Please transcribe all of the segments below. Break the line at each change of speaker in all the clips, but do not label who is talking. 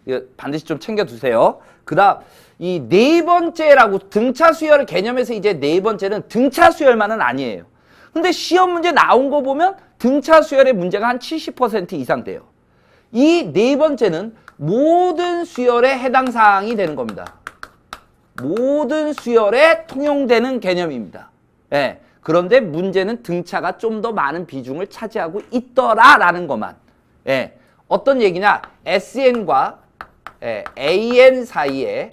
이거 반드시 좀 챙겨두세요. 그 다음 이 네 번째라고 등차 수열 개념에서 이제 네 번째는 등차 수열만은 아니에요. 근데 시험 문제 나온 거 보면 등차 수열의 문제가 한 70% 이상 돼요. 이 네 번째는 모든 수열에 해당 사항이 되는 겁니다. 모든 수열에 통용되는 개념입니다. 예. 그런데 문제는 등차가 좀 더 많은 비중을 차지하고 있더라라는 것만. 예. 어떤 얘기냐? SN과 AN 사이의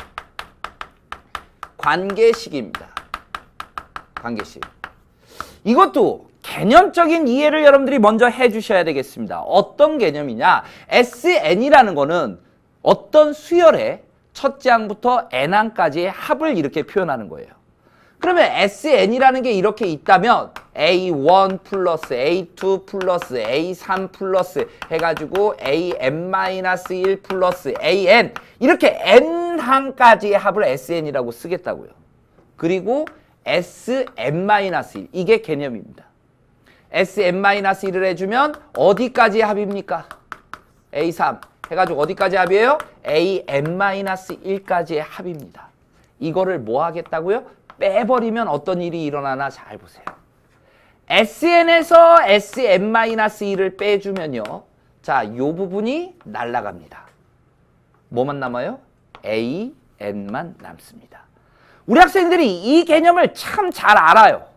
관계식입니다. 관계식. 이것도 개념적인 이해를 여러분들이 먼저 해주셔야 되겠습니다. 어떤 개념이냐? SN이라는 거는 어떤 수열의 첫째 항부터 n항까지의 합을 이렇게 표현하는 거예요. 그러면 SN이라는 게 이렇게 있다면 A1 플러스 A2 플러스 A3 플러스 해가지고 AN-1 플러스 AN 이렇게 n항까지의 합을 SN이라고 쓰겠다고요. 그리고 SN-1 이게 개념입니다. SN-1을 해주면 어디까지의 합입니까? A3 해가지고 어디까지 합이에요? AN-1까지의 합입니다. 이거를 뭐 하겠다고요? 빼버리면 어떤 일이 일어나나 잘 보세요. SN에서 SN-1을 빼주면요. 자, 요 부분이 날아갑니다. 뭐만 남아요? AN만 남습니다. 우리 학생들이 이 개념을 참 잘 알아요.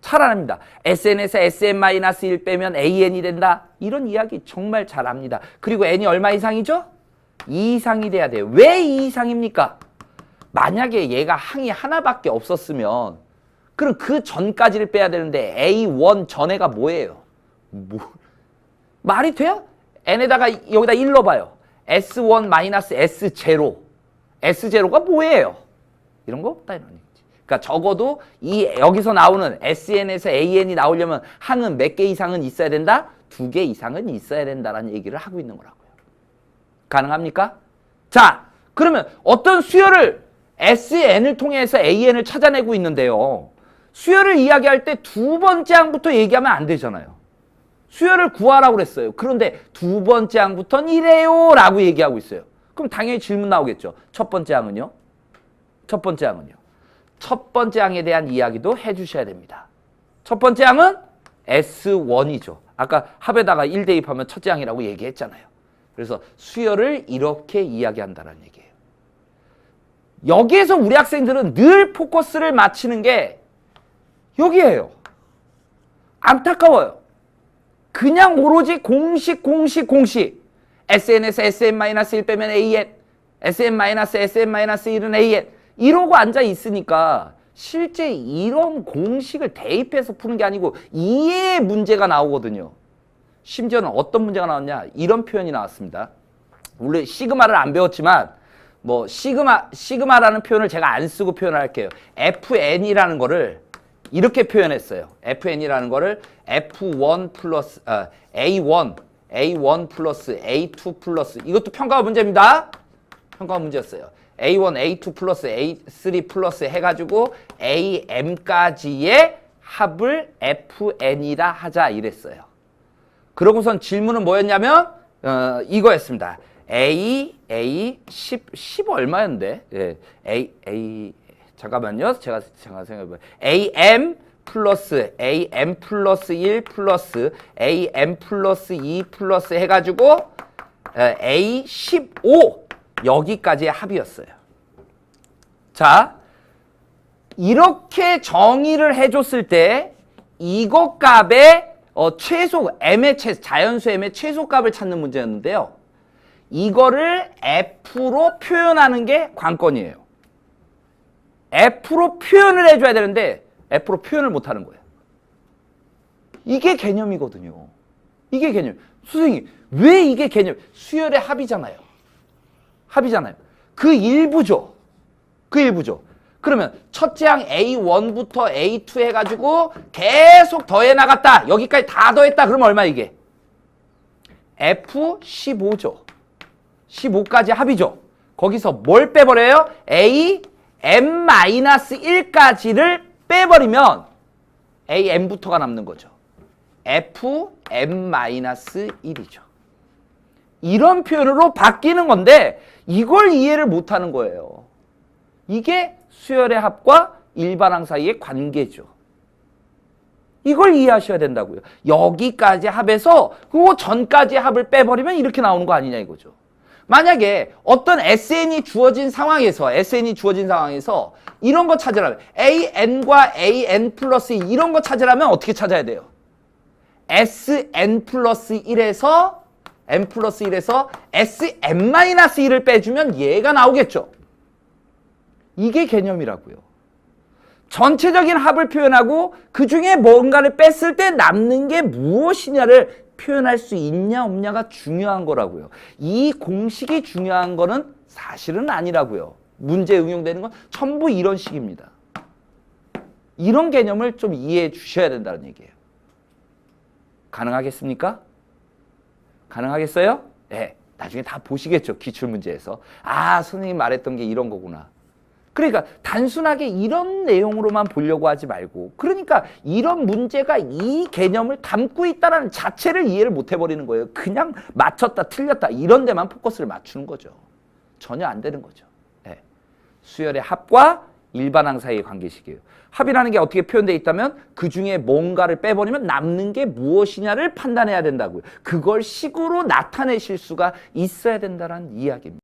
잘 압니다. SN에서 SN-1 빼면 AN이 된다. 이런 이야기 정말 잘 압니다. 그리고 N이 얼마 이상이죠? 2 이상이 돼야 돼요. 왜 2 이상입니까? 만약에 얘가 항이 하나밖에 없었으면 그럼 그 전까지를 빼야 되는데 A1 전에가 뭐예요? 말이 돼요? N에다가 여기다 1 넣어봐요. S1 마이너스 S0. S0가 뭐예요? 이런 거 없다 이런 얘기지. 그러니까 적어도 여기서 나오는 SN에서 AN이 나오려면 항은 몇 개 이상은 있어야 된다? 2개 이상은 있어야 된다라는 얘기를 하고 있는 거라고요. 가능합니까? 자, 그러면 어떤 수열을 SN을 통해서 AN을 찾아내고 있는데요. 수열을 이야기할 때 두 번째 항부터 얘기하면 안 되잖아요. 수열을 구하라고 그랬어요. 그런데 두 번째 항부터는 이래요 라고 얘기하고 있어요. 그럼 당연히 질문 나오겠죠. 첫 번째 항은요? 첫 번째 항은요? 첫 번째 항에 대한 이야기도 해주셔야 됩니다. 첫 번째 항은 S1이죠. 아까 합에다가 1 대입하면 첫째 항이라고 얘기했잖아요. 그래서 수열을 이렇게 이야기한다는 얘기예요. 여기에서 우리 학생들은 늘 포커스를 맞추는 게 여기예요. 안타까워요. 그냥 오로지 공식. SN에서 SN-1 빼면 AN, SN-SN-1은 AN 이러고 앉아 있으니까 실제 이런 공식을 대입해서 푸는 게 아니고 이해의 문제가 나오거든요. 심지어는 어떤 문제가 나왔냐? 이런 표현이 나왔습니다. 원래 시그마를 안 배웠지만 뭐 시그마라는 표현을 제가 안 쓰고 표현을 할게요. FN이라는 거를 이렇게 표현했어요. FN이라는 거를 F1 플러스 A1 플러스 A2 플러스 이것도 평가가 문제입니다. 평가가 문제였어요. A1, A2 플러스 A3 플러스 해가지고 AM까지의 합을 FN이라 하자 이랬어요. 그러고선 질문은 뭐였냐면 이거였습니다. A 10 얼마였는데? 예. A 잠깐만요. 제가 생각해봐요. AM 플러스 1 플러스 AM 플러스 2 플러스 해가지고 A15 여기까지의 합이었어요. 자, 이렇게 정의를 해줬을 때 이것 값의 최소 M의 자연수 M의 최소값을 찾는 문제였는데요. 이거를 F로 표현하는 게 관건이에요. F로 표현을 해줘야 되는데 F로 표현을 못하는 거예요. 이게 개념이거든요. 이게 개념. 선생님, 왜 이게 개념? 수열의 합이잖아요. 합이잖아요. 그 일부죠. 그러면 첫째 항 A1부터 A2 해가지고 계속 더해 나갔다. 여기까지 다 더했다. 그러면 얼마 이게? F15죠. 15까지 합이죠. 거기서 뭘 빼버려요? A M-1까지를 빼버리면 AM부터가 남는 거죠. FM-1이죠. 이런 표현으로 바뀌는 건데 이걸 이해를 못하는 거예요. 이게 수열의 합과 일반항 사이의 관계죠. 이걸 이해하셔야 된다고요. 여기까지 합해서 그 전까지 합을 빼버리면 이렇게 나오는 거 아니냐 이거죠. 만약에 어떤 SN이 주어진 상황에서 이런 거 찾으라면 AN과 AN 플러스 2 이런 거 찾으라면 어떻게 찾아야 돼요? SN 플러스 1에서 N 플러스 1에서 SN 마이너스 1을 빼주면 얘가 나오겠죠. 이게 개념이라고요. 전체적인 합을 표현하고 그 중에 뭔가를 뺐을 때 남는 게 무엇이냐를 표현할 수 있냐 없냐가 중요한 거라고요. 이 공식이 중요한 거는 사실은 아니라고요. 문제에 응용되는 건 전부 이런 식입니다. 이런 개념을 좀 이해해 주셔야 된다는 얘기예요. 가능하겠습니까? 가능하겠어요? 네. 나중에 다 보시겠죠. 기출문제에서. 아, 선생님 말했던 게 이런 거구나. 그러니까 단순하게 이런 내용으로만 보려고 하지 말고 그러니까 이런 문제가 이 개념을 담고 있다는 자체를 이해를 못 해버리는 거예요. 그냥 맞췄다 틀렸다 이런 데만 포커스를 맞추는 거죠. 전혀 안 되는 거죠. 네. 수열의 합과 일반항 사이의 관계식이에요. 합이라는 게 어떻게 표현되어 있다면 그 중에 뭔가를 빼버리면 남는 게 무엇이냐를 판단해야 된다고요. 그걸 식으로 나타내실 수가 있어야 된다는 이야기입니다.